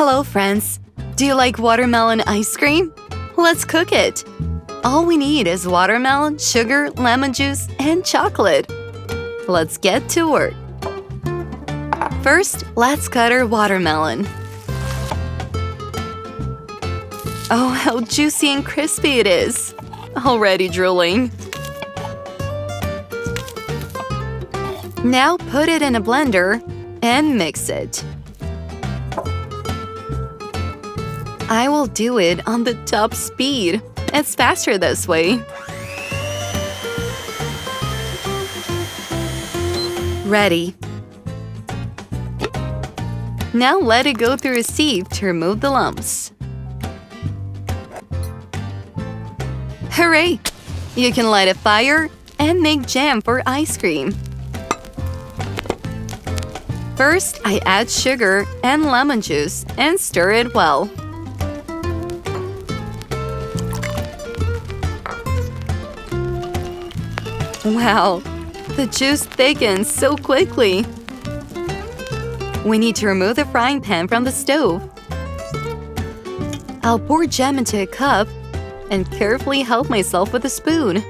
Hello, friends! Do you like watermelon ice cream? Let's cook it! All we need is watermelon, sugar, lemon juice, and chocolate. Let's get to work. First, let's cut our watermelon. Oh, how juicy and crispy it is! Already drooling. Now put it in a blender and mix it. I will do it on the top speed. It's faster this way. Ready. Now let it go through a sieve to remove the lumps. Hooray! You can light a fire and make jam for ice cream. First, I add sugar and lemon juice and stir it well. Wow, the juice thickens so quickly. We need to remove the frying pan from the stove. I'll pour jam into a cup and carefully help myself with a spoon.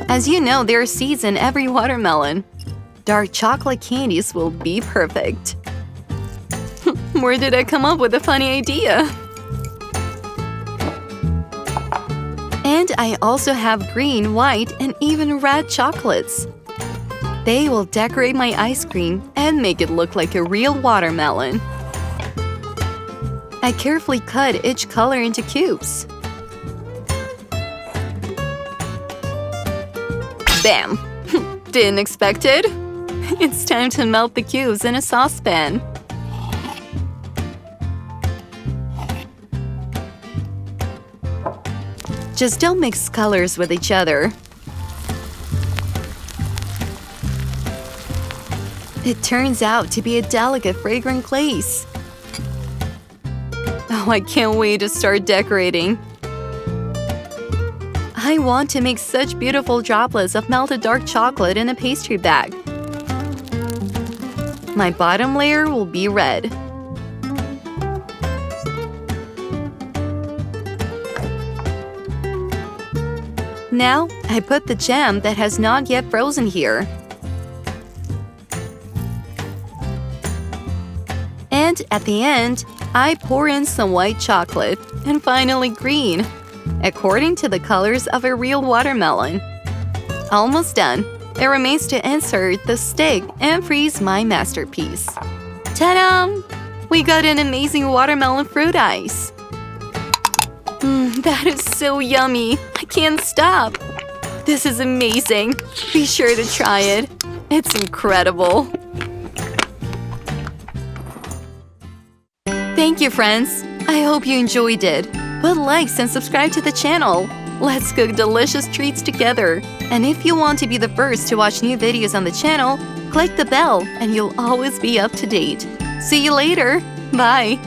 As you know, there are seeds in every watermelon. Dark chocolate candies will be perfect. Where did I come up with a funny idea? And I also have green, white, and even red chocolates. They will decorate my ice cream and make it look like a real watermelon. I carefully cut each color into cubes. Bam! Didn't expect it? It's time to melt the cubes in a saucepan. Just don't mix colors with each other. It turns out to be a delicate, fragrant glaze. Oh, I can't wait to start decorating. I want to make such beautiful droplets of melted dark chocolate in a pastry bag. My bottom layer will be red. Now, I put the jam that has not yet frozen here. And at the end, I pour in some white chocolate and finally green, according to the colors of a real watermelon. Almost done. It remains to insert the stick and freeze my masterpiece. Ta-da! We got an amazing watermelon fruit ice. That is so yummy! I can't stop! This is amazing! Be sure to try it. It's incredible! Thank you, friends! I hope you enjoyed it. Put likes and subscribe to the channel. Let's cook delicious treats together. And if you want to be the first to watch new videos on the channel, click the bell and you'll always be up to date. See you later! Bye!